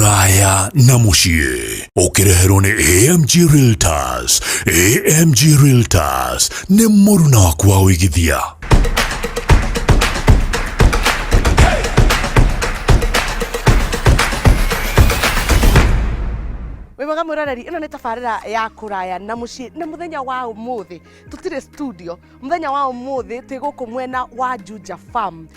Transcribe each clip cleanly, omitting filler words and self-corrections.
kũraya na mũciĩ ũkĩreherwo nĩ AMG Realtors. AMG Realtors nĩ mũruna waku wa ũigithia. Wega mwiroreri, ino nĩ tabarĩra ya kũraya na mũciĩ nĩ mũthenya wa ũmũthĩ tũtirĩ studio. Mũthenya wa ũmũthĩ twĩ gũkũ mwena wa Juja Farm,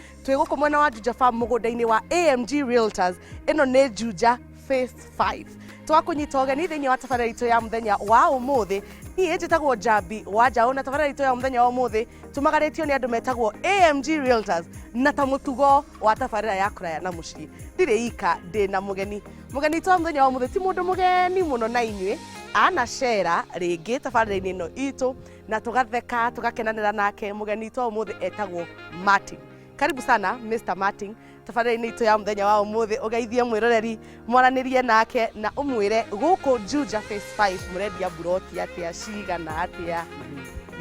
mũgũnda-inĩ wa AMG Realtors. Ino nĩ Juja Phase 5. Twakũnyita ũgeni thĩinĩ wa tabarĩra itũ ya mũthenya wa ũmũthĩ. Niĩ njĩtagwo Njambi wa Njau, na tabarĩra itũ ya mũthenya wa ũmũthĩ tumagarĩtio nĩ andũ metagwo AMG Realtors, na ta mũtugo wa tabarĩra ya kũraya na mũciĩ ndirĩ ika ndĩna mũgeni. Mũgeni witũ wa mũthenya wa ũmũthĩ ti mũndũ mũgeni mũno na inyuĩ, anacera rĩngĩ tabarĩra-inĩ ĩno itũ na tũgatheka tũgakenanĩra nake. Mũgeni witũ wa ũmũthĩ etagwo Martin. Karibu sana Mr. Martin tabarĩra-inĩ itũ ya mũthenya wa ũmũthĩ. Ũgeithie mwĩroreri, mwaranĩrie nake na ũmwĩre gũkũ Juja Phase 5 mũrendia buroti atĩa, cigana atĩa?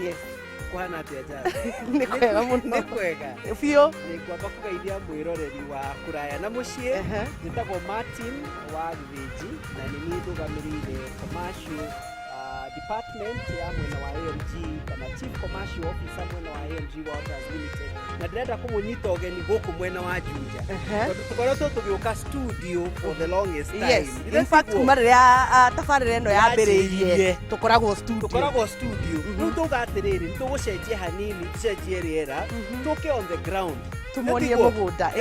Yes. Kuhana atĩa Njambi? Nĩ kwega mũno. Nĩ kwega. Biũ. Nĩngwamba kũgeithia mwĩroreri wa kũraya na mũciĩ. Njĩtagwo Martin wa Gĩthĩnji na nĩ niĩ ndũgamĩrĩire commercial department ya mwena wa AMG kana chief commercial officer mwena wa AMG Waters Limited, na ndĩrenda kũmũnyita ũgeni gũkũ mwena wa Juja tondũ tũkoretwo tũgĩũka studio for the longest time. Yes, in fact kuma rĩrĩa tabarĩra ĩno yambĩrĩirie tũkoragwo studio. Rĩu tũuga atĩrĩrĩ, nĩtũgũcenjia hanini, tũcenjie rĩera, tũke on the ground, tumuonie mũgũnda.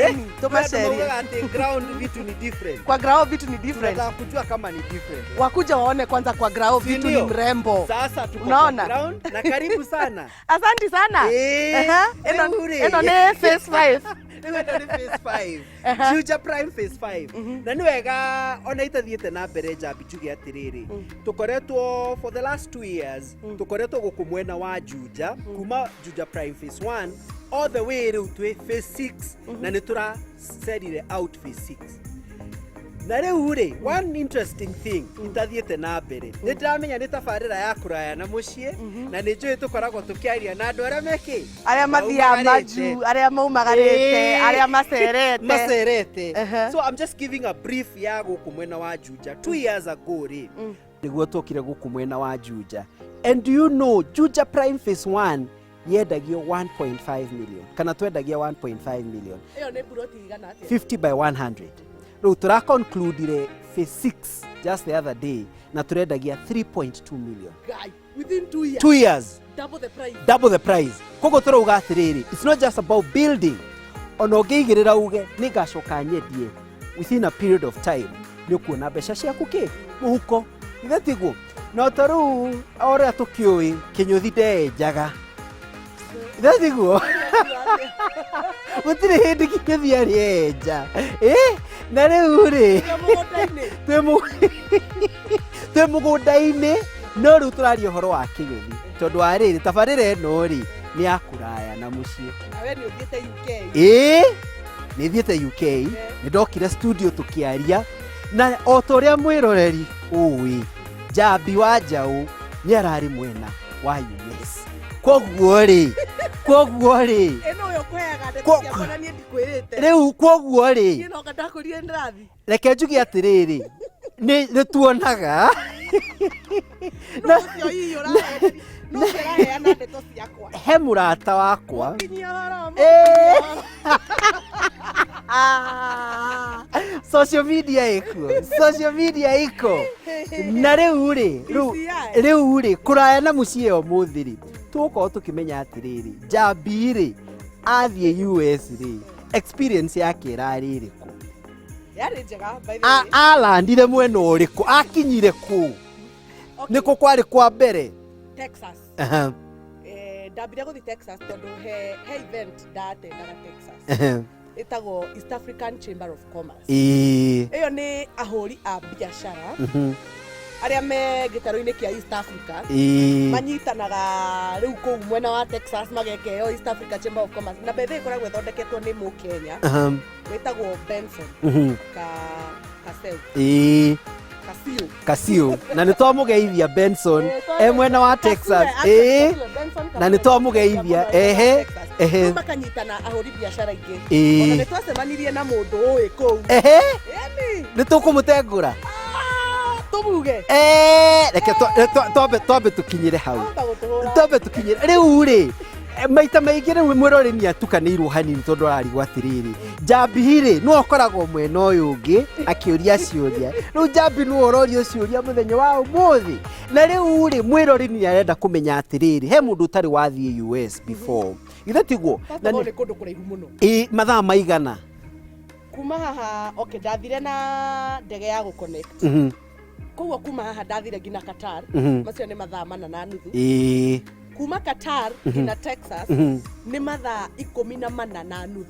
Tũmacerie atĩ ground vitu ni different. Kwa ground vitu ni different. Tunataka kujua kama ni different. Wakuja waone kwanza kwa ground vitu ni mrembo. Sasa tuko kwa ground na karibu sana. Asante sana. Eno ni Phase 5. Eno ni Phase 5. Juja Prime Phase 5. Na nĩ wega ona itathiĩte na mbere Njambi njuge atĩrĩrĩ. Tũkoretwo for the last 2 years, tũkoretwo gũkũ mwena wa Juja, kuma Juja Prime Phase 1 all the way rĩu twĩ Phase 6 na nĩ tũracerire out Phase 6. Na rĩu rĩ, one interesting thing itathiĩte na mbere, nĩ ndĩramenya nĩ tabarĩra ya kũraya na mũciĩ, na nĩ njũĩ tũkoragwo tũkĩaria na andũ arĩa mekĩ, arĩa mathiaga maju, arĩa maumagarĩte, arĩa macerete. So I'm just giving a brief ya gũkũ mwena wa Juja 2 years ago rĩ, nĩguo tũkire gũkũ mwena wa Juja. And do you know Juja Prime Phase 1 yendagio 1.5 million kana twendagia 1.5 million. Iyo nĩ buroti igana atĩa? 50 by 100. Rĩu tũra conclude Phase 6 just the other day na tũrendagia 3.2 million. Guy, within 2 years. 2 years. Double the price. Koguo tũrauga atĩrĩrĩ, it's not just about building. Ona ũngĩigĩrĩra uge nĩ ngacoka nyendie within a period of time, nĩ ũkuona mbeca ciaku mũhuko. Ithatiguo. No tarĩu ũrĩa tũkĩũĩ kĩnyũthi ndenjaga. Thatiguo. Gũtirĩ hĩndĩ kĩnyũthi arĩenja. Na rĩu rĩ, twĩ mũgũnda-inĩ, no rĩu tũraria ũhoro wa kĩnyũthi tondũ wa rĩrĩ, tabarĩra ĩno rĩ nĩ ya kũraya na mũciĩ. Nawe nĩ ũthiĩte UK? Nĩ thiĩte UK, nĩ ndokire studio tũkĩaria, na o ta ũrĩa mwĩroreri ũĩ, Njambi wa Njau nĩ ararĩ mwena wa US. Koguo rĩ eno yo kweaga ndeto ciakwa niĩ ndikwĩrĩte. Rĩu koguo rĩ, niĩ no ngandakũrie ndĩrathi. Reke njuge atĩrĩrĩ, nĩ tuonaga no cio hihi ũraheana, no ũraheana ndeto ciakwa. He mũrata wakwa social media iko na rĩu rĩ kũraya na mũciĩ ũmũthĩ rĩ tũgũkorwo tũkĩmenya atĩrĩrĩ, Njambi rĩ athiĩ US rĩ experience yake ĩrarĩ ĩrĩkũ, yarĩ njega by the way, alandire mwena ũrĩkũ, akinyire kũ, nĩkũ kwarĩ kwa mbere? Texas. Ndambire gũthiĩ Texas tondũ he event ndatendaga Texas. Ĩtagwo East African Chamber of Commerce. Ĩyo nĩ ahũri a biacara arĩa me gĩtarũ-inĩ kĩa East Africa manyitanaga rĩu kũu mwena wa Texas magekeo East Africa Chamber of Commerce, na bethe ĩkoragwo ĩthondeketwo nĩ Mũkenya wĩtagwo Benson Kasio na nĩ twamũgeithia Benson mwena wa Texas, na nĩ twamũgeithia makanyitana ahũri biacara ingĩ ona nĩ twacemanirie na mũndũ ũĩ kũu nĩ tũkũmũtengũra tũmuge reke twambe tũkinyĩre hau twambe tũkinyĩre rĩu rĩ maita maingĩ rĩu mwĩrori nĩ atukanĩirwo hanini tondũ ararigwo atĩrĩrĩ Njambi rĩ no akoragwo mwena ũyũ ũngĩ akĩũria ciũria rĩu Njambi nĩ ũroria ciũria mũthenya wa ũmũthĩ na rĩu rĩ mwĩrori nĩ arenda kũmenya atĩrĩrĩ he mũndũ ũtarĩ wathiĩ US before githĩ tiguo na nĩ kũndũ kũraihu mũno mathaa maigana kuma haha ndathire na ndege ya gũconnect koguo kuma haha ndathire nginya Qatar macio nĩ mathaa 4:30 kuma Qatar nginya Texas nĩ mathaa 14:30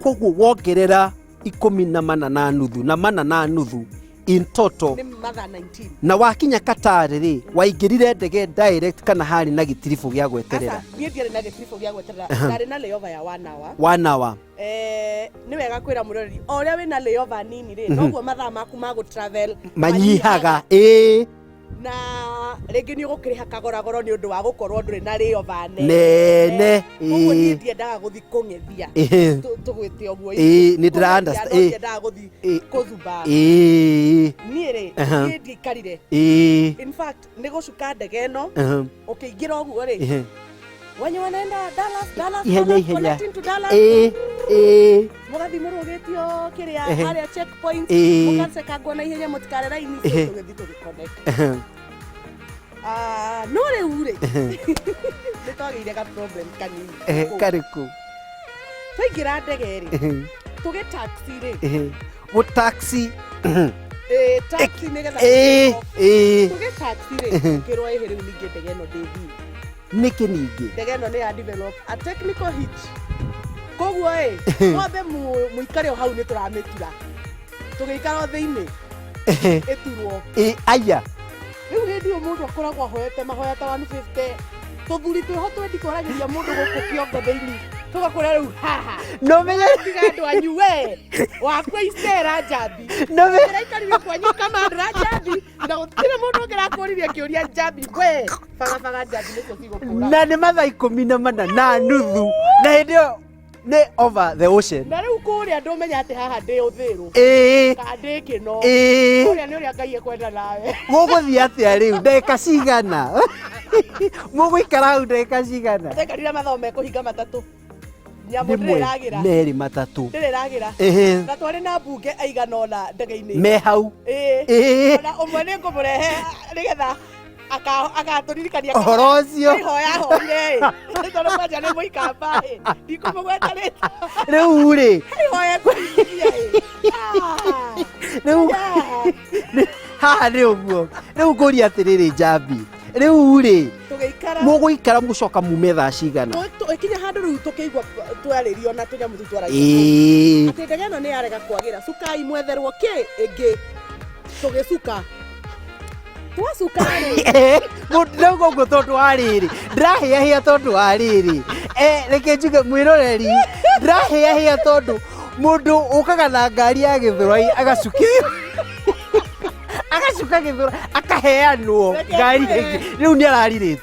koguo wongerera 14:30 na 4:30 in total nĩ mathaa 19 na wakinya Qatar rĩ waingĩrire ndege direct kana harĩ na gĩtiribũ gĩa gweterera niĩ ndiarĩ na gĩtiribũ gĩa gweterera ndarĩ na layover ya 1 hour nĩ wega kwĩra mũrori o ũrĩa wĩna layover nini rĩ noguo mathaa maku ma gũtravel manyihaga na rĩngĩ nĩ ũgũkĩrĩha kagoragoro nĩ ũndũ wa gũkorwo ndũrĩ na layover nene ũguo niĩ ndiendaga gũthiĩ kũng'ethia tũgwĩte ũguo nĩ ndĩra ndiendaga gũthiĩ kũzumba niĩ rĩ niĩ ndiaikarire in fact nĩ gũcuka ndege ĩno ũkĩingĩra ũguo rĩ wenye wanaenda Dallas connecting to Dallas mũgathi mũrũgĩtio kĩrĩa harĩa checkpoint mũgacekangwo na ihenya mũtikare raini tũgĩthiĩ tũgĩconnect no rĩu rĩ nĩ twagĩire ga problem kanini karĩkũ twaingĩra ndege rĩ tũgĩ taxi rĩ gũtaxi taxi nĩgetha tũgĩ taxi rĩ tũkĩrwo rĩu ningĩ ndege ĩno ndĩthiĩ nĩkĩ ningĩ ndege ĩno nĩ ya develop a technical hitch koguo mwambe mũikare o hau nĩ tũramĩtura tũgĩikara thĩinĩ ĩturwo aya rĩu hĩndĩ ĩyo mũndũ akoragwo ahoete mahoya ta 150 tũthuri twĩho twendi kwaragĩria mũndũ gũkũ kĩongo thĩinĩ tũgakora rĩu haha no menye tiga andũ anyu we wakwa icera Njambi no menye kwanyu kamandra Njambi na gũtirĩ mũndũ ũngĩrakũririe kĩũria Njambi we bagabaga Njambi nĩcio cigũkũra na nĩ mathaa 14:30 na hĩndĩ ĩyo nĩ over the ocean na rĩu kũrĩa ndũmenya atĩ haha ndĩ ũthĩrũ kana ndĩ kĩno kũrĩa nĩ ũrĩa Ngai ekwenda nawe mũgũthiĩ atĩa rĩu ndagĩka cigana mũgũikara hau ndagĩka cigana ndekarire mathaa mekũhinga matatũ nyamũ ndĩragĩra merĩ matatũ ndĩragĩra na twarĩ na mbunge aigana ona ndege-inĩ me hau ona ũmwe nĩ ngũmũrehe nĩgetha agatũririkania ũhoro ũcio ihoya hoire tondũ kwanja nĩ mũikamba ndikũmũgweta rĩtwa rĩu rĩ ihoya kũrikia rĩu haha nĩ ũguo rĩu ngũria atĩrĩrĩ Njambi rĩu rĩ mũgũikara mũcoka mume thaa cigana ikinya handũ rĩu tũkĩigua twarĩrio na tũnyamũ tũ twaraigua atĩ ndege ĩno nĩ yarega kwagĩra cukai mwetherwo kĩ ĩngĩ tũgĩcuka twacuka rĩ ndauga ũguo tondũ wa rĩrĩ ndĩrahĩahĩa tondũ wa rĩrĩ reke njuge mwĩroreri ndĩrahĩahĩa tondũ mũndũ ũkaga na ngari ya gĩthũrai agacukio agacuka gĩthũra akaheanwo ngari rĩu nĩ ararirĩti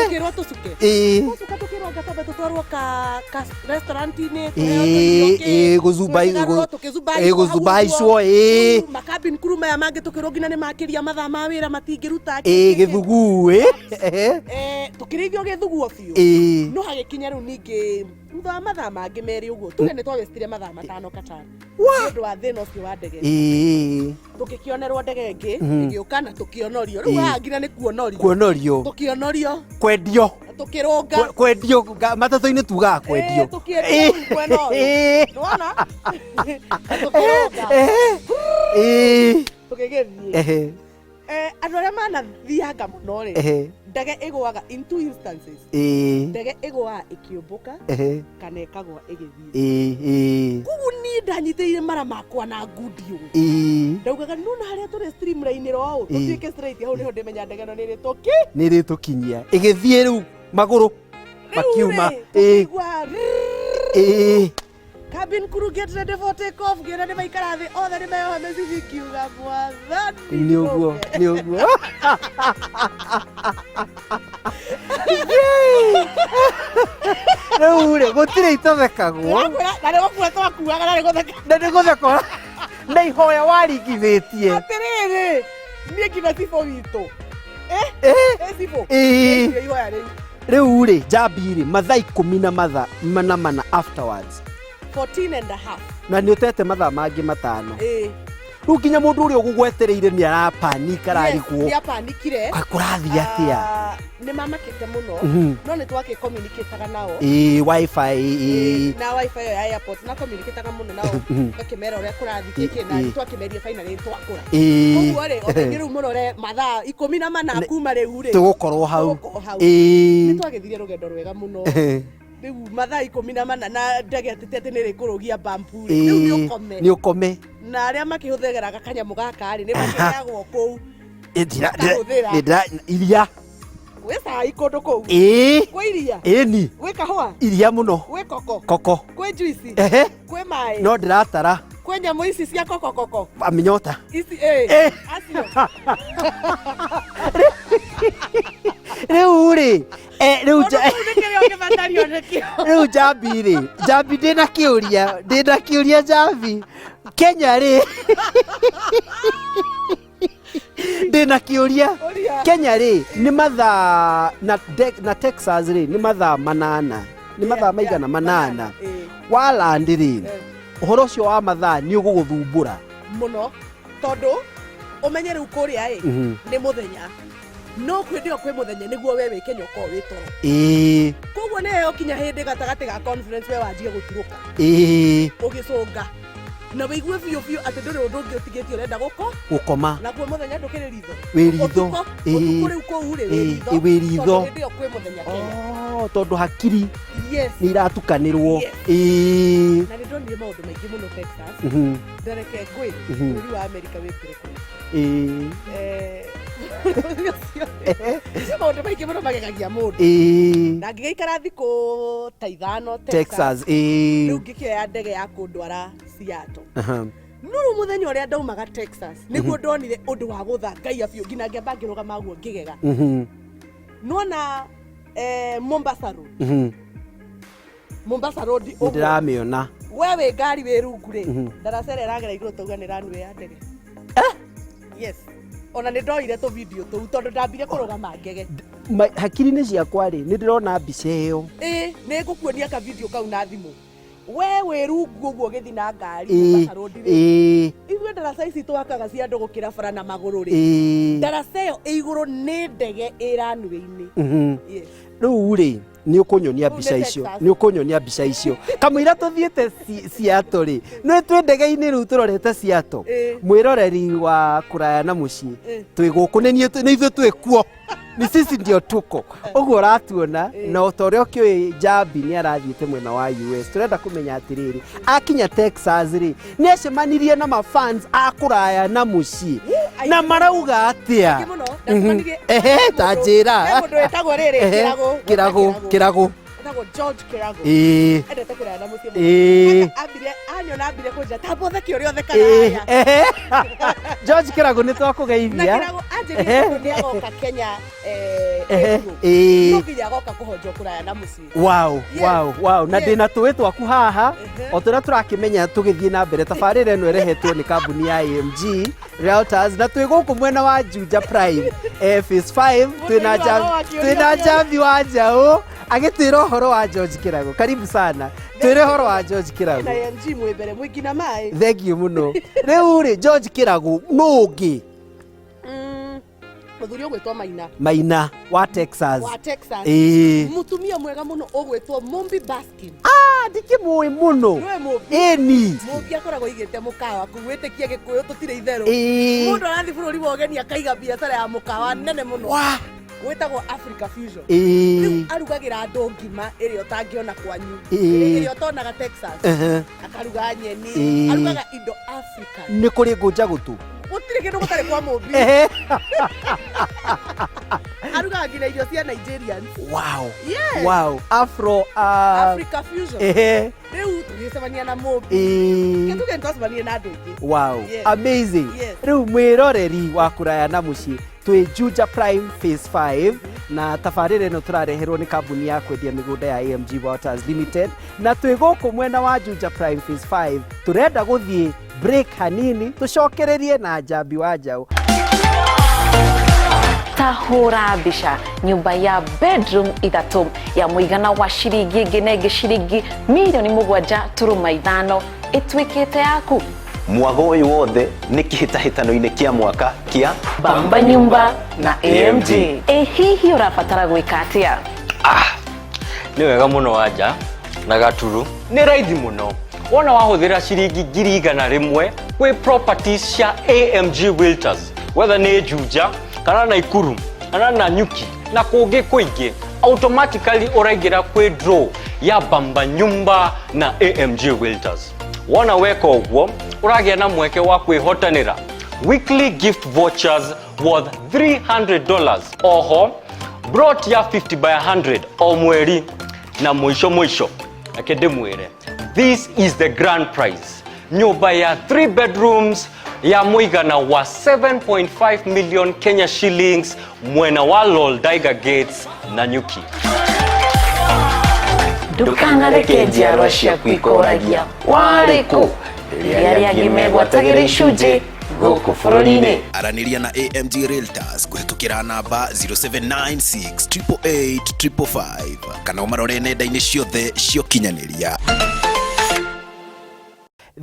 tukĩrwo tũcuke tũcuka tũkĩrwo ngatambe tũtwarwo ka restaurant-inĩ gũzumbaicwo makabin crew maya mangĩ tũkĩrwo nginya nĩ makĩria mathaa ma wĩra matingĩruta gĩthugu tũkĩrĩithio gĩthuguo biũ no hagĩkinya rĩu ningĩ thutha wa mathaa mangĩ merĩ ũguo tuge nĩ twawĩstire mathaa matano Qatar nĩ ũndũ wa thĩna ũcio wa ndege tũkĩkĩonerwo ndege ĩngĩ ĩgĩũka na tũkĩonorio rĩu haha nginya nĩ kuonorio tũkĩonorio kwendio tũkĩrũnga kwendio matatũ-inĩ tugaga kwendio tũkĩendio mwena ũyũ nĩwona tũkĩrũnga tũkĩgĩthiĩ andũ arĩa manathianga mũno rĩ ndege ĩgũaga in two instances ndege ĩgũaga ĩkĩũmbũka kana ĩkagũa ĩgĩthiĩ koguo niĩ ndanyitĩire mara makwa na ngundi ũũ ndaugaga nona harĩa tũrĩ streamline ro tũtuĩke straight hau nĩho ndĩmenya ndege ĩno nĩ ĩrĩtũkinyia ĩgĩthiĩ rĩu magũrũ makiuma cabin crew get ready for take off gĩra nĩ maikara thĩ othe nĩ meyoha mĩcibi kiuga mwathani nĩ ũguo rĩu gũtirĩ itothekagwo na nĩ gũkua twakuaga na nĩ gũtheka na ihoya waringithĩtie atĩrĩrĩ niĩ nginya cibũ witũ cibũ ihoya rĩu Njambi mathaa 10 afterwards 14 and a half na nĩ ũtete mathaa mangĩ matano rĩu nginya mũndũ ũrĩa ũgũgwetereire nĩ arapanika ararigwo nĩ apanikire kũrathiĩ atĩa nĩ mamakĩte mũno no nĩ twakĩ communicate nao wifi na wifi ya airport na communicate mũno nao gakĩmera ũrĩa kũrathiĩ kĩkĩ na twakĩmeria finally twakũra koguo rĩ rĩu mũno mathaa 14 kuma rĩu tũgũkorwo hau nĩ twagĩthire rũgendo rwega mũno rĩu mathaa 14 na ndege atĩ nĩ rĩkũrũgia bamboo rĩu nĩ ũkome na arĩa makĩhũthagĩra kanyamũ gaka rĩ nĩ makĩheagwo kũu iria gwĩ cai kũndũ kũu kwĩ iria ĩni gwĩ kahũa iria mũno gwĩ koko kwĩ juici kwĩ maĩ no ndĩratara kwĩ nyamũ ici cia koko aminyota ici acio rĩu Njambi ndĩna kĩũria Njambi Kenya ndĩna kĩũria Kenya nĩ mathaa na Texas nĩ mathaa 8 nĩ mathaa maigana 8 walandi ũhoro ũcio wa mathaa nĩ ũgũgũthumbũra mũno tondũ ũmenye rĩu kũrĩa nĩ mũthenya no kwĩndĩo kwĩ mũthenya nĩguo we wĩ Kenya ũkorwo wĩ toro koguo nĩyo kinya hĩndĩ gatagatĩ ga conference we wanjie gũturũka ũgĩcũnga na wĩigue biũ atĩ ndũrĩ ũndũ ũngĩ ũtigĩtie ũrenda gũkoma naguo mũthenya ndũkĩrĩ ritho ũtukũ rĩu kũu wĩ ritho hĩndĩ ĩyo kwĩ mũthenya Kenya tondũ hakiri nĩ iratukanĩrwo na nĩ ndonire maũndũ maingĩ mũno Texas ndereke ngwĩ bũrũri wa Amerika wĩ kũrĩ maũndũ maingĩ mũno magegagia mũndũ na ngĩgaikara thikũ ta 5 Texas rĩu ngĩkĩoya ndege ya kũndwara Seattle nũrũ mũthenya ũrĩa ndaumaga Texas nĩguo ndonire ũndũ wa gũthangaia biũ nginya ngĩamba ngĩrũgama guo ngĩgega nona Mombasa Road ndĩramĩona we wĩ ngari wĩ rungu rĩ ndaracera ĩragera igũrũ tauga nĩ runway ya ndege yes ona nĩ ndoire tũ video tũu tondũ ndambire kũrũgama ngege hakiri-inĩ ciakwa nĩ ndĩrona mbica ĩyo nĩ ngũkuonia ka video kau na thimũ we wĩ rungu ũguo ũgĩthi na ngari Mombasa Road rĩ ithuĩ ndaraca ici twakaga cia andũ gũkĩra bara na magũrũ rĩ ndaraca ĩyo ĩ igũrũ nĩ ndege ĩ runway-inĩ rĩu nĩ ũkũnyonia mbica icio kamũira tũthiĩte Seattle nĩ twĩ ndege-inĩ rĩu tũrorete Seattle mwĩroreri wa kũraya na mũciĩ twĩ gũkũ nĩ ithuĩ twĩ kuo ni sisi ndio tuko ũguo ũratuona na ũtorĩa ũkĩũĩ Njambi nĩ arathiĩte mwena wa US tũrenda kũmenya atĩrĩrĩ akinya Texas nĩ acemanirie na mafans a kũraya na mũciĩ na marauga atĩa ta njĩra mũndũ wĩtagwo rĩrĩ kĩragũ George Kirago endete kũraya na mũciĩ anyona ambire kũnja tambothe kĩũrĩa ũthekaga George Kirago nĩ twakũgeithia nĩ agoka Kenya no nginya agoka kũhonjwo kũraya na mũciĩ wow na ndĩna tũĩ twaku haha o tũrĩa tũrakĩmenya tũgĩthiĩ na mbere tabarĩra ĩno ĩrehetwo nĩ kambuni ya AMG Realtors na twĩ gũkũ mwena wa Juja Prime phase 5 twĩna Njambi wa Njau agĩtwĩra ũhoro wa George Kirago karibu sana twĩre ũhoro wa George Kirago na AMG mwĩmbere mũingĩ maĩ thengiũ mũno rĩu George Kirago nũ ũngĩ mũthuri ũgwĩtwo Maina wa Texas mũtumia mwega mũno ũgwĩtwo Mombi Baskin ndikĩmũĩ mũno ĩni Mombi akoragwo igĩte mũkawa kuwĩtĩkia gĩkũyũ tũtirĩ itherũ mũndũ arathiĩ bũrũri wa ũgeni akaiga biacara ya mũkawa nene mũno gwĩtagwo Africa Fusion rĩu arugagĩra andũ ngima ĩrĩa ũtangĩona kwanyu ĩrĩa ũtonaga Texas akaruga nyeni arugaga indo Africa nĩ kũrĩ ngũnja gũtũ gũtirĩ kĩndũ gũtarĩ kwa Mombi arugaga nginya irio cia Nigerians wow Africa Fusion rĩu tũgĩcemania na mũmbi tuge twacemania na andũ aingĩ. Wow, amazing. Rĩu mwĩroreri wa kũraya na mũciĩ twĩ Juja Prime Phase 5 na tabarĩra ĩno tũrareherwo nĩ kambuni ya kwendia mĩgũnda ya AMG Waters Limited na twĩ gũkũ mwena wa Juja Prime Phase 5 tũrenda gũthiĩ break hanini tũcokererie na Njambi wa Njau. Tahura mbica nyumba ya bedroom ithatũ ya mũigana wa ciringi nginenge ciringi milioni 7.5 ĩtuĩkĩte yaku. Mwago ũyũ wothe nĩ kĩhĩtahĩtano-inĩ kĩa mwaka kĩa Bamba Nyumba na AMG. Hihi ũrabatara gwĩka atĩa? Nĩ wega mũno Wanja na Gaturu, nĩ raithi mũno. Wona wahũthĩra ciringi 100 kwĩ properties cia AMG Realtors, whether nĩ Juja kana Naikuru kana Nanyuki na kũngĩ kũingĩ, automatically ũraingĩra kwĩ draw ya Bamba Nyumba na AMG Realtors. Wona weka ũguo ũragĩa na mweke wa kwĩhotanĩra weekly gift vouchers worth $300. Oho brought ya 50 by 100 o mweri na mwisho ake ndĩmwĩre, this is the grand prize. Nyumba ya 3 bedrooms ya mũigana wa 7.5 million Kenya shillings mwena wa Loldaiga Gates Nanyuki. Ndukanareke njiarwa ciaku ikoragia warĩ kũ rĩrĩa rĩangĩ megwatagĩra icunjĩ gũkũ bũrũri-inĩ. Aranĩria na AMG Realtors kũhetũkĩra namba 0796888555 kana ũmarore nenda-inĩ ciothe cia ũkinyanĩria.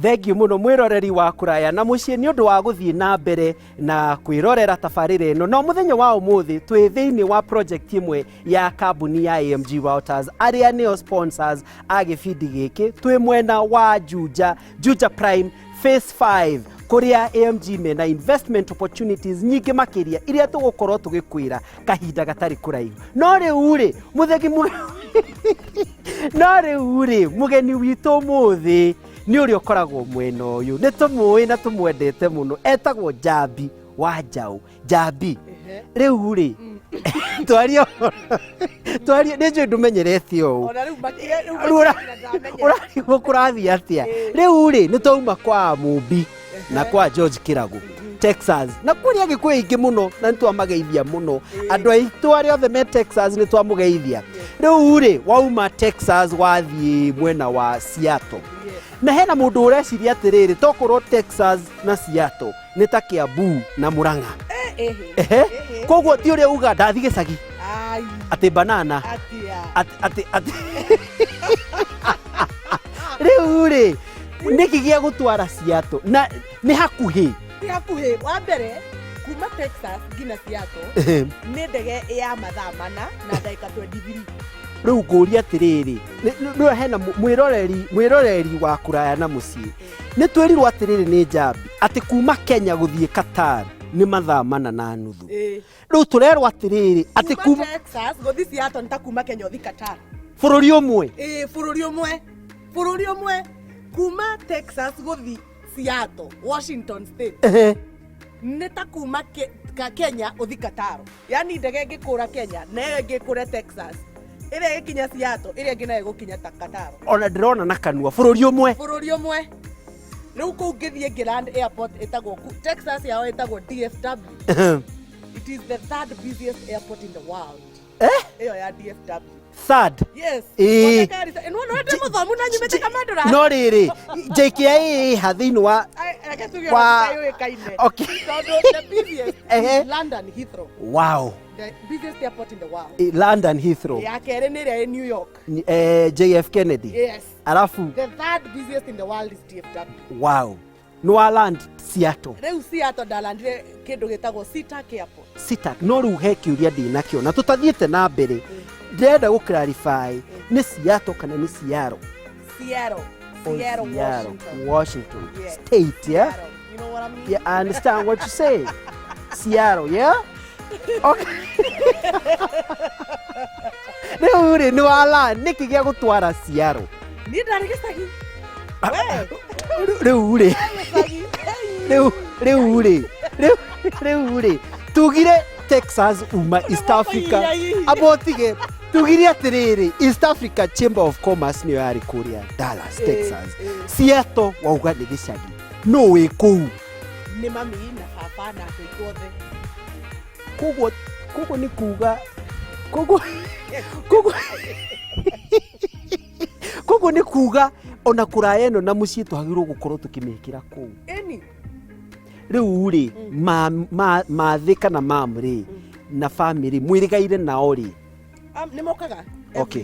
Thengiũ mũno mwĩroreri wa kũraya na mũciĩ nĩ ũndũ wa gũthiĩ na mbere na kwĩrorera tabarĩra ĩno. No mũthenya wa ũmũthĩ twĩ thĩinĩ wa project ĩmwe ya kambuni ya AMG Waters arĩa nĩo sponsors a gĩbindi gĩkĩ. Twĩ mwena wa Juja Prime Phase 5 kũrĩa AMG mena investment opportunities nyingĩ makĩria iria tũgũkorwo tũgĩkwĩra kahinda gatarĩ kũraihu. No rĩu mũgeni witũ mũthĩ nĩ ũrĩa ũkoragwo mwena ũyũ. Nĩ tũmũĩ na tũmwendete mũno, etagwo Njambi wa Njau. Njambi, rĩu twaria nĩ njũĩ ndũmenyerete ũũ. Ũrarigwo kũrathiĩ atĩa? Rĩu nĩ twauma kwa Mũmbi na kwa George Kĩragu Texas na kũrĩa Gĩkũyũ ingĩ mũno na nĩtwamageithia mũno. Andũ aitũ arĩa othe me Texas nĩtwamũgeithia. Rĩu wauma Texas wathiĩ mwena wa Seattle na hena mũndũ ũreciria atĩrĩrĩ, tokorwo Texas na Seattle nĩ ta Kiambu na Murang'a. Koguo ti ũrĩa uga ndathi gĩcagi atĩ banana atĩ rĩu nĩkĩ gĩa gũtwara Seattle na nĩ hakuhĩ wa mbere kuma Texas nginya Seattle nĩ ndege ya mathaa 4 na ndagĩka 23. Rĩu ngũria atĩrĩrĩ, nĩ hena mwĩroreri wa kũraya na mũciĩ nĩ twĩrirwo atĩrĩrĩ nĩ Njambi atĩ kuma Kenya gũthiĩ Qatar nĩ mathaa 4.5. Rĩu tũrerwo atĩrĩrĩ atĩ kuma Texas gũthiĩ Seattle nĩ ta kuma Kenya gũthiĩ Qatar. Bũrũri ũmwe. Bũrũri ũmwe kuma Texas gũthiĩ Seattle, Washington State. Nĩ ta kuma Kenya gũthiĩ Qatar. Yani ndege ĩngĩkũra Kenya na ĩngĩkũra Texas. Ĩrĩa ĩkinya Seattle, ĩrĩa ĩngĩ nayo gũkinya Qatar. Ona ndĩrona na kanua bũrũri ũmwe. Rĩu kũu ngĩthiĩ Grand Airport ĩtagwo Texas yao ĩtagwo DFW. It is the third busiest airport in the world. Ĩyo ya DFW. Third? Yes. No rĩrĩ JKIA ha thĩinĩ wa okay. So the busiest is London Heathrow. Wow. The biggest airport in the world. London Heathrow. Ya kerĩ nĩ ĩrĩa New York. JF Kennedy. Yes. Alafu the third busiest in the world is DFW. Wow. No land Seattle. Rĩu Seattle ndalandire kĩndũ gĩtagwo SeaTac Airport. SeaTac no rĩu he kĩũria ndĩnakĩo na tũtathiĩte na mbere. Ndĩrenda gũclarify nĩ Seattle kana nĩ Seattle? Seattle, Washington. Yeah. State, yeah? Seattle. You know what I mean? Yeah, I understand what you say. Seattle, yeah? Okay. Rĩu nĩ wala nĩkĩ gĩa gũtwara Seattle? Niĩ ndarĩ gĩcagi. Rĩu tugire Texas uma East Africa abotige tugire atiriri East Africa Chamber of Commerce niyo yari kuria Dallas, Texas. Seattle wauga ni gicagi. No wi kuu. Ni mami na baba na andũ othe. Koguo ni kuga koguo ni kuga ona kuraya eno na muciĩ twagĩrĩirwo gũkorwo tũkĩmĩkĩra kũu. Eni. Rĩu rĩ mathĩ kana mamrĩ na family mwĩrĩgaire nao rĩ. Nĩ mokaga. Okay.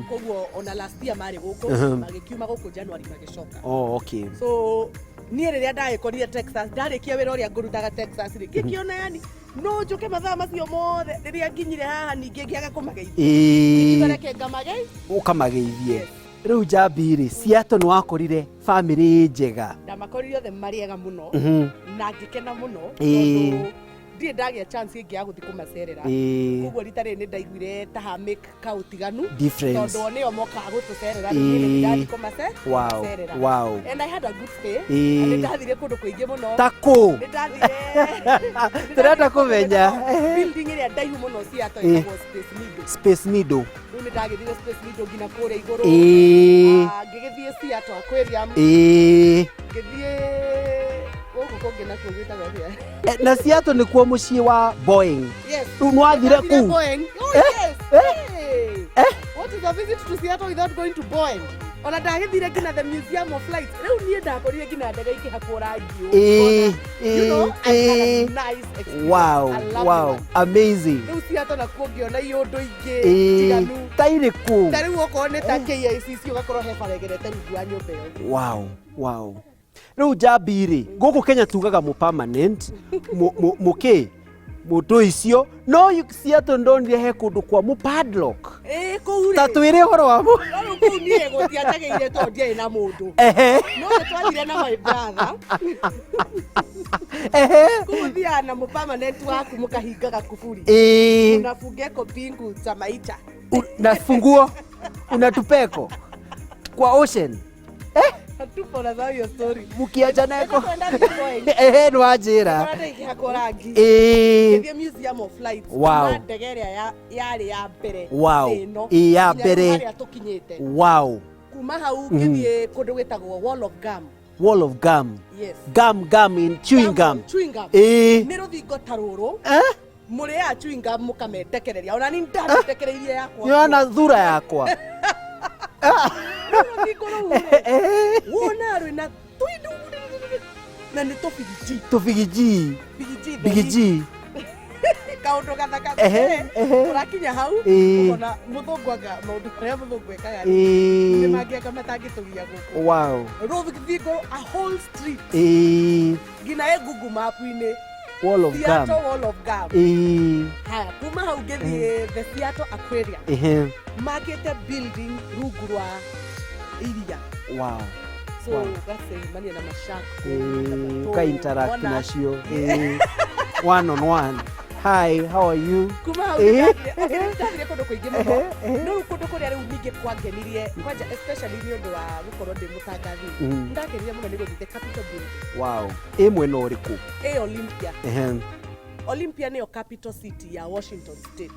Koguo ona last year marĩ gũkũ magĩkiuma gũkũ January magĩcoka. Oh, okay. So niĩ rĩrĩa ndagĩkorire Texas ndarĩkia wĩra ũrĩa ngũrutaga Texas rĩ ngĩkĩona yani no njoke mathaa macio mothe rĩrĩa nginyire haha ningĩ ngĩaga kũmageithia. Ngĩreke ngamagei ũkamageithie. Rĩu Njambi rĩ Seattle nĩ wakorire family njega. Ndamakorire othe marĩega mũno na ngĩkena mũno tondũ ndirĩ ndagĩa chance ĩngĩ ya gũthiĩ kũmacerera. Koguo rita rĩrĩ nĩ ndaiguire ta make kaũtiganu tondũ nĩo mokaga gũtũcerera rĩrĩ ndathiĩ kũmacerera. Wow. And I had a good stay. Nĩ ndathire kũndũ kũingĩ mũno. Ta kũ? Nĩ ndathire. Tũrenda kũmenya. Building ĩrĩa ndaihu mũno Seattle ĩtagwo Space Needle. Rĩu nĩ ndagĩthire Space Needle nginya kũrĩa igũrũ. Ngĩgĩthiĩ Seattle Aquarium. Ngĩthiĩ na Seattle nĩ kuo mũciĩ wa Boeing. Yes. Rĩu nĩ wathire kũu? Oh yes. What is a visit to Seattle without going to Boeing? Ona ndagĩthire nginya the Museum of Light. Rĩu niĩ ndakorire nginya ndege ikĩhakwo rangi. You know, I had a nice experience. Wow, amazing. Rĩu Seattle nakuo ngĩona iũndũ ingĩ tiganu. Ta irĩkũ? Ta rĩu okorwo nĩ ta KICC ũgakorwo he baregerete rungu wa nyũmba ĩyo. Wow. Rĩu Njambi rĩ gũkũ Kenya tugaga mu permanent mũndũ icio no Seattle ndonire he kũndũ kwa mu padlock. Kũu rĩ ta twĩre ũhoro wa mu. Kũu niĩ gũtiategĩire tondũ ndiarĩ na mũndũ. No nĩ twathire na my brother. Kũu thiaga na mu permanent waku mũkahingaga kuburi. Unafungia kopingu za maita. Nafunguo unatupeko kwa ocean. Tupo na zao hiyo story. Mukiachana eko. Nĩ wanjĩra. The Museum of Light. Na ndege ĩrĩa yarĩ ya mbere. Ya mbere. Harĩa tũkinyĩte. Kuma hau ngĩthiĩ kũndũ gwĩtagwo Wall of Gum. Yes. Gum in chewing gum. Nĩ rũthingo ta rũrũ. Mũrĩaga chewing gum mũkametekereria. Ona ni ndatekereirie yakwa. Nĩona thura yakwa. Wona rwina tuidu na nĩ tũbigiji kaũndũ gathaka ũrakinya hau ũkona mũthũngũ anga maũndũ marĩa mũthũngũ ekaga nĩ mangĩaka matangĩtũgia gũkũ. Rũthingo a whole street nginya Google Map-inĩ Wall of Gum. Haya kuma hau ngĩthiĩ the Seattle Aquarium. Makĩte building rungu rwa iria. So ugasemania na mashaka. Uka interact nacio. One on one. Hi, how are you? Kuma hau ndathire kũndũ kũingĩ mũno. No kũndũ kũrĩa rĩu ningĩ kwangenirie kwanja especially nĩ ũndũ wa gũkorwo ndĩ mũtangathi. Ndakenire mũno nĩ gũthiĩ Capitol Building. Ĩ mwena ũrĩkũ? Olympia. Olympia nĩyo capital city ya Washington State.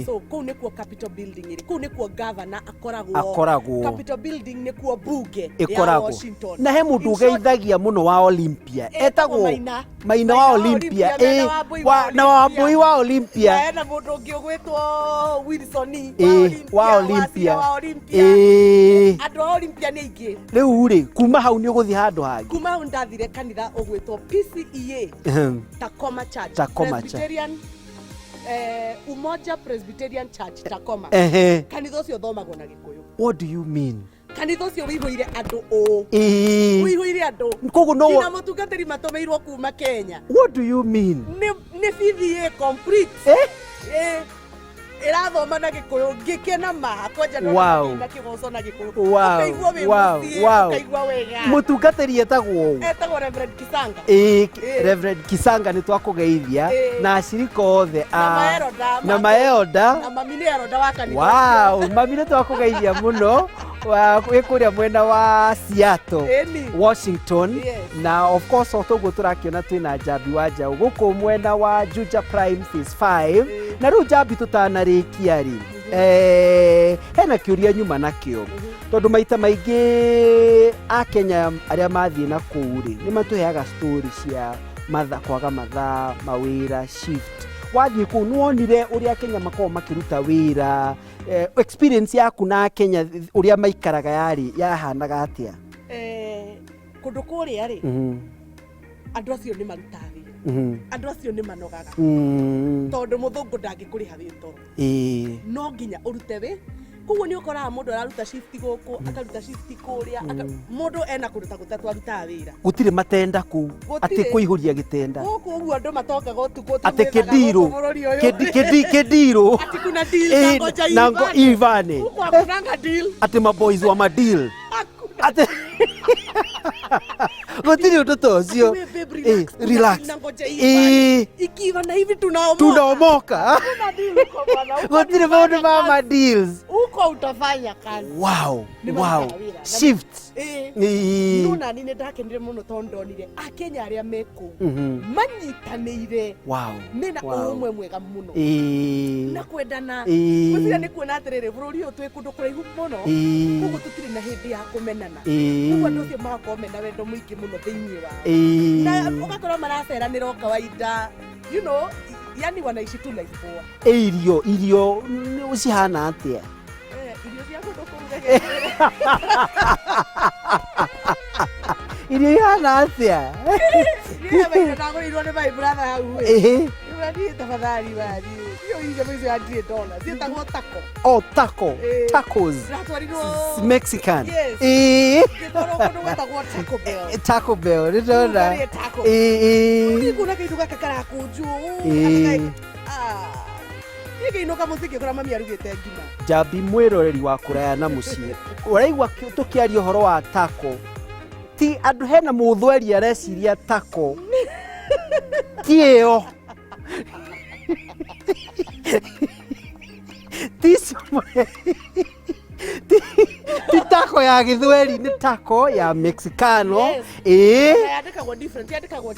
So kũu nĩkuo Capitol Building ĩrĩ. Kũu nĩkuo governor akoragwo. Capitol Building nĩkuo bunge ya Washington. Na he mũndũ ũgeithagia mũno wa Olympia. Etagwo Maina wa Olympia. Na Wambui wa Olympia. Na mũndũ ũngĩ ũgwĩtwo Wilson wa Olympia. Andũ a Olympia nĩ aingĩ. Rĩu rĩ kuma hau nĩ ũgũthiĩ handũ hangĩ. Kuma hau ndathire kanitha ũgwĩtwo PCEA. Tacoma Church. Presbyterian Umoja Presbyterian Church Tacoma. Kanitha ũcio thomagwo na Gĩkũyũ. What do you mean? Kanitha ũcio wĩihũire andũ wĩihũire andũ. Koguo no nginya mũtungatĩri matũmĩirwo kuma Kenya. What do you mean? Nĩ PCEA complete. Irathoma na Gĩkũyũ ngĩkena ma kwanja na kĩgoco na Gĩkũyũ. Ukaigua wega. Mũtungatĩri etagwo Reverend Kisanga. Reverend Kisanga nĩ twakũgeithia na ashirika othe na maelda na mami nĩ elda wa kanitha. Mami nĩ twakũgeithia mũno kũrĩa mwena wa Seattle, Washington. Na of course otoguo tũrakiona twĩna Njambi wa Njau gũkũ mwena wa Juja Prime Phase 5. Na rĩu Njambi tũtanarĩkia rĩ hena kiuria nyuma nakio tondu maita maingi a Kenya aria mathie na kuuri ni matuheaga story cia kwaga mathaa mawira shift wathie ku nuonire uria Kenya makoo makiruta wira experience yaku na Kenya uria maikaraga yahanaga atia kundu kuria ri andu acio ni marutaga andu acio ni manogaga tondu muthungu ndangikuriha wi toro no nginya urute wi koguo ni ukoraga mundu araruta shift guku akaruta shift kuria mundu ena kuruta gutatu arutaga wira gutire matenda ku ati kuihuria gitenda guku uguo andu matokaga utuku ati kediro ati kuna deal nango Ivane guku akunanga deal ati maboys wa madeal ati gutire utoto ucio relax ikiva na hivi tunaomoka gutire maundu ma madeals uko utafanya kazi wow shift nuna nine ndakenire muno tondonire akenya aria meku manyitanire mena umwe mwega muno na kwendana kwithira ni kuona atiriri bururi uyu twi kundu kuraihu muno kugu tutiri na hindi ya kumenana kugu andu acio magakomena wendo muingi muno thiini wa na ugakorwo maraceranira o kawaida you know yani wanaishi tu life poa irio ucihana atia irio cia kundu kuruga irio ihana atia ni abaira nagorirwo ni my brother hau ni tafadhali bali hiyo hizo hizo $100 zitagwo taco tacos Mexican kitoro kundu wetagwo Taco Bell nitona ni kuna kindu gaka karakunju inoka muthiki kura mami arugite ngima Njambi mwiroreri wa kuraya na mucii uraigwa tukiaria horo wa taco ti andu hena muthweri areciria taco tiyo ti taco ya githweri ni taco ya Mexicano yandikagwo different yandikagwo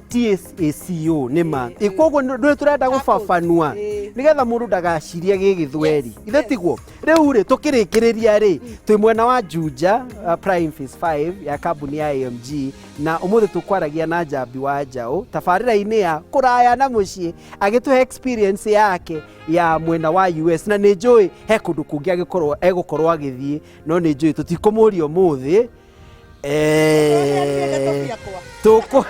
TACO nima ikoguo ndu turenda gufafanua nigetha mundu ndagacirie gigithweri ithe tiguo riu ri tukirikiriria ri twi mwena wa Juja Prime Phase 5 ya kambuni ya AMG na umuthi tukwaragia na Njambi wa Njau tabarira-ini ya kuraya na mucii agituhe experience yake ya mwena wa US na ni njui he kundu kungi egukorwo agithie no ni njui tutikumuria umuthi tuko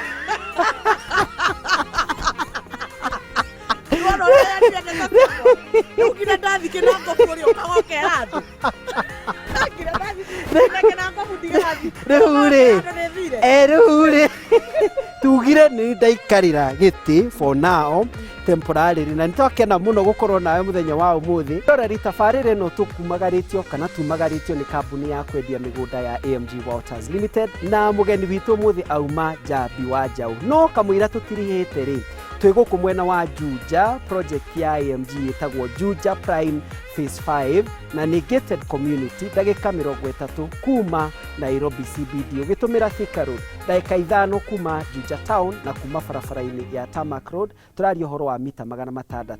ukina ndathi kinango kuri ukagokera andu akira ndathi kinango mutigathi riu tugire ni ndaikarira giti for now temporarily na nitokena muno gukorwo nawe muthenya wa umuthi rori tabarire no tukumagaritio kana tumagaritio ni kambuni ya kwendia migunda ya AMG Waters Limited na mugeni witu umuthi auma Njambi wa Njau no kamwira tutirihite ri twiguku mwena wa Juja project ya AMG itagwo Juja Prime Phase 5 na ni gated community ndagika 30 kuma Nairobi CBD ugitumira Thika Road ndagika 5 kuma Juja Town na kuma barabara-ini ya Tarmac Road turario horo wa mita 600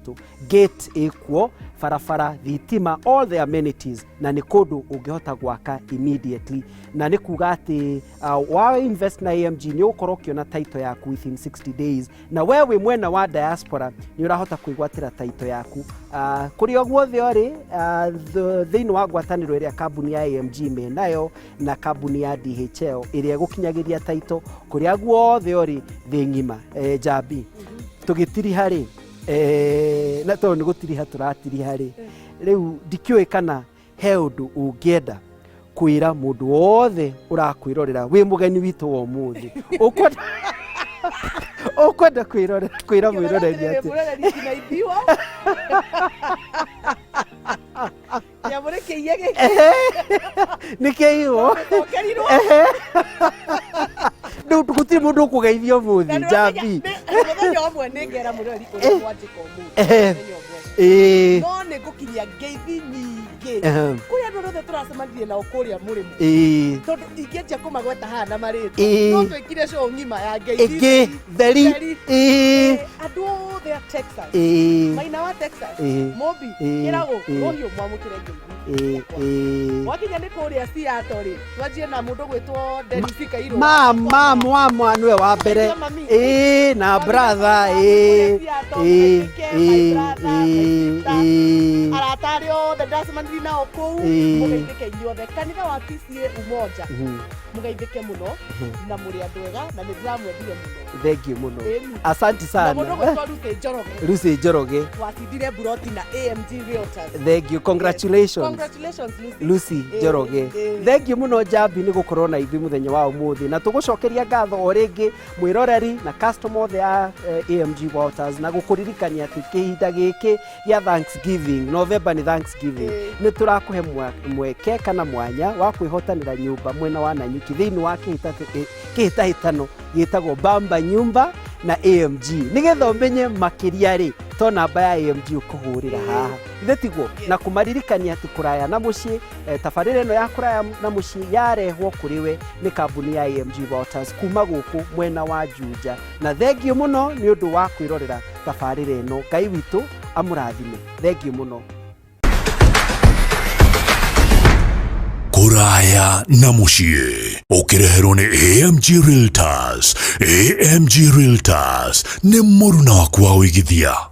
gate ikuo barabara thitima all the amenities na ni kundu ungihota gwaka immediately na ni kuga ati wa invest na AMG ni ukorwo kiona title yaku within 60 days na wewe mwena wa diaspora ni urahota kuigwatira title yaku kuri ogwo thiori thiini wa ngwataniro iria kambuni ya AMG menayo na kambuni ya DHL iria gukinyagiria title kuri agwo thiori thi ngima Njambi tugitiri hari na to ni gutiriha turatiri hari riu ndikiwe kana he undu ungienda kwira mundu wothe urakwirorera wi mugeni witu wa umuthi ukwenda kwira mwiroreri ati nikeiwo ndu gutiri mundu ukugeithia umuthi Njambi muthenya omwe ningera murori uri gwandika umuthi no ni gukinya ngeithi nyingi ingĩ kũrĩ andũ othe tũracemanirie nao kũrĩa mũrĩmo tondũ ingĩanjia kũmagweta haha na marĩtwa no twĩkire show ng'ima ya ĩngĩ theri andũ othe a Texas Maina wa Texas Mobi Kĩragũ Rũhiũ mwamũkĩre ngeithi wakinya nĩ kũrĩa Seattle twanjie na mũndũ gwĩtwo Denisi Kairũ mama nĩwe wa mbere na brother aratari othe ndacemaniri nao kũu mũgeithĩke inyuothe kanitha wa PCA Umoja mũgeithĩke mũno na mũrĩ andũ ega na nĩ ndĩramwendire mũno thengiũ mũno asante sana mũndũ gwĩtwo Lucy Njoroge watindire buroti na AMG Realtors thengiũ congratulations Lucy Njoroge thengiũ mũno Njambi nĩ gũkorwo na ithuĩ mũthenya wa ũmũthĩ na tũgũcokeria ngatho o rĩngĩ mwĩroreri na customer othe ya AMG Realtors na gũkũririkania atĩ kĩhinda gĩkĩ gĩa Thanksgiving November nĩ Thanksgiving nĩ tũrakũhe mweke kana mwanya wa kwĩhotanĩra nyũmba mwena wa Nanyuki thĩinĩ wa kĩhĩtahĩtano gĩtagwo Bamba Nyumba na AMG nĩgetha ũmenye makĩria rĩ to namba ya AMG ũkũhũrĩra haha ithe tiguo na kũmaririkania atĩ kũraya na mũciĩ tabarĩra ĩno ya kũraya na mũciĩ yarehwo kũrĩ we nĩ kambuni ya AMG Realtors kuma gũkũ mwena wa Juja na thengiũ mũno nĩ ũndũ wa kwĩrorera tabarĩra ĩno Ngai witũ amũrathime thengiũ mũno kũraya na mũciĩ ũkĩreherwo nĩ AMG Realtors. AMG Realtors nĩ mũruna waku wa ũigithia.